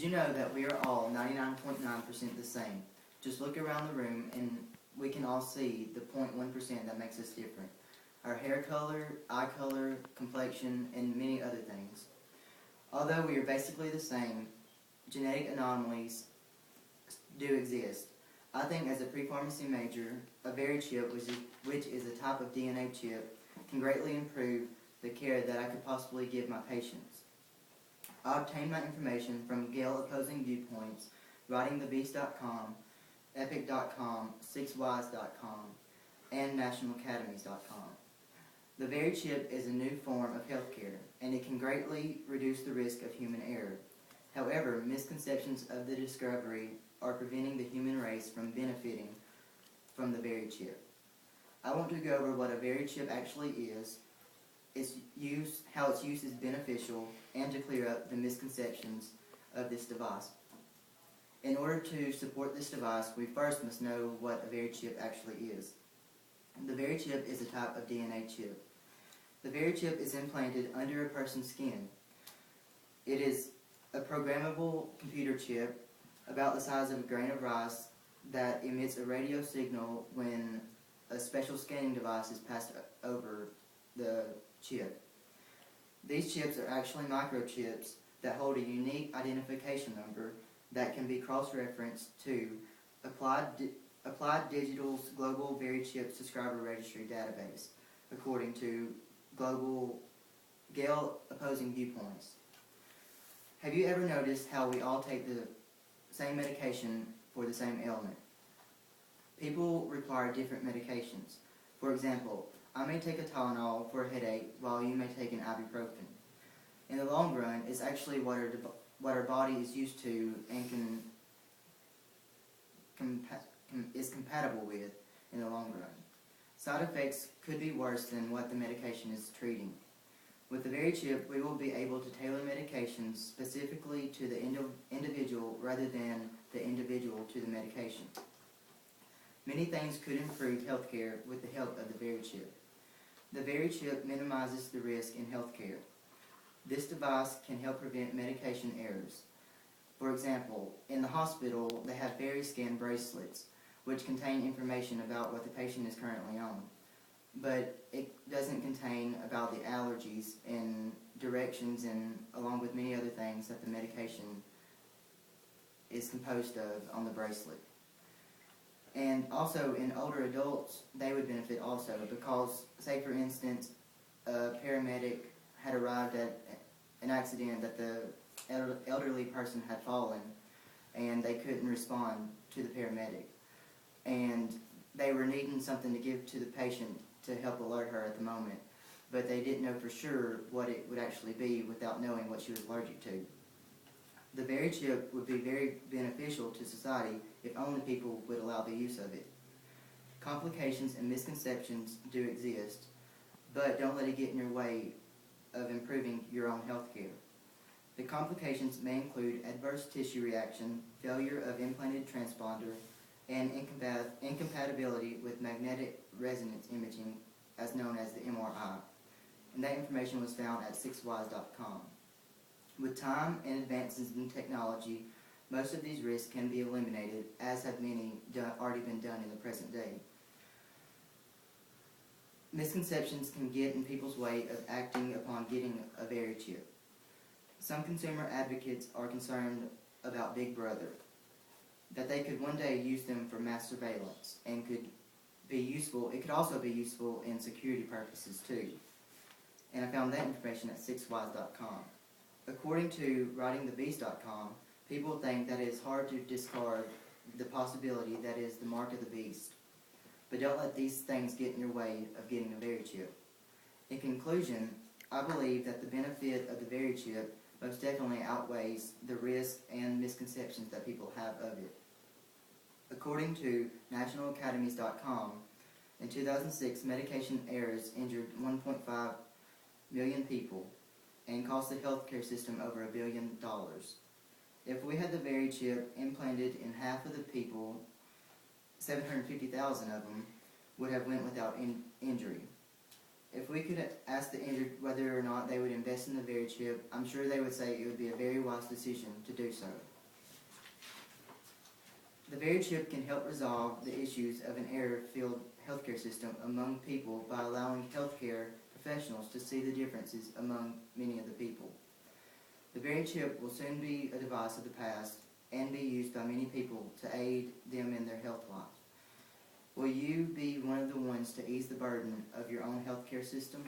Did you know that we are all 99.9% the same? Just look around the room and we can all see the 0.1% that makes us different. Our hair color, eye color, complexion, and many other things. Although we are basically the same, genetic anomalies do exist. I think as a pre-pharmacy major, a VeriChip, which is a type of DNA chip, can greatly improve the care that I could possibly give my patients. I obtained my information from Gale Opposing Viewpoints, WritingTheBeast.com, Epic.com, 6wise.com, and NationalAcademies.com. The VeriChip is a new form of healthcare, and it can greatly reduce the risk of human error. However, misconceptions of the discovery are preventing the human race from benefiting from the VeriChip. I want to go over what a VeriChip actually is, its use, how its use is beneficial, and to clear up the misconceptions of this device. In order to support this device, we first must know what a VeriChip actually is. The VeriChip is a type of DNA chip. The VeriChip is implanted under a person's skin. It is a programmable computer chip about the size of a grain of rice that emits a radio signal when a special scanning device is passed over the chip. These chips are actually microchips that hold a unique identification number that can be cross-referenced to Applied Digital's Global VeriChip Subscriber Registry database, according to Gale Opposing Viewpoints. Have you ever noticed how we all take the same medication for the same ailment? People require different medications. For example, I may take a Tylenol for a headache while you may take an ibuprofen. In the long run, it's actually what our body is used to and is compatible with in the long run. Side effects could be worse than what the medication is treating. With the VeriChip, we will be able to tailor medications specifically to the individual rather than the individual to the medication. Many things could improve healthcare with the help of the VeriChip. The VeriChip minimizes the risk in healthcare. This device can help prevent medication errors. For example, in the hospital, they have VeriScan bracelets, which contain information about what the patient is currently on. But it doesn't contain about the allergies and directions and along with many other things that the medication is composed of on the bracelet. And also in older adults, they would benefit also because, say for instance, a paramedic had arrived at an accident that the elderly person had fallen and they couldn't respond to the paramedic. And they were needing something to give to the patient to help alert her at the moment, but they didn't know for sure what it would actually be without knowing what she was allergic to. The VeriChip would be very beneficial to society if only people would allow the use of it. Complications and misconceptions do exist, but don't let it get in your way of improving your own health care. The complications may include adverse tissue reaction, failure of implanted transponder, and incompatibility with magnetic resonance imaging, as known as the MRI. And that information was found at 6wise.com. With time and advances in technology, most of these risks can be eliminated, as have many already been done in the present day. Misconceptions can get in people's way of acting upon getting a VeriChip. Some consumer advocates are concerned about Big Brother, that they could one day use them for mass surveillance and could be useful. It could also be useful in security purposes too. And I found that information at 6wise.com. According to WritingTheBeast.com, people think that it is hard to discard the possibility that is the mark of the beast. But don't let these things get in your way of getting a VeriChip. In conclusion, I believe that the benefit of the VeriChip most definitely outweighs the risk and misconceptions that people have of it. According to NationalAcademies.com, in 2006, medication errors injured 1.5 million people and cost the healthcare system over $1 billion. If we had the VeriChip implanted in half of the people, 750,000 of them would have went without injury. If we could ask the injured whether or not they would invest in the VeriChip, I'm sure they would say it would be a very wise decision to do so. The VeriChip can help resolve the issues of an error-filled healthcare system among people by allowing healthcare professionals to see the differences among many of the people. The VeriChip will soon be a device of the past and be used by many people to aid them in their health lives. Will you be one of the ones to ease the burden of your own healthcare system?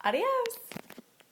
Adios.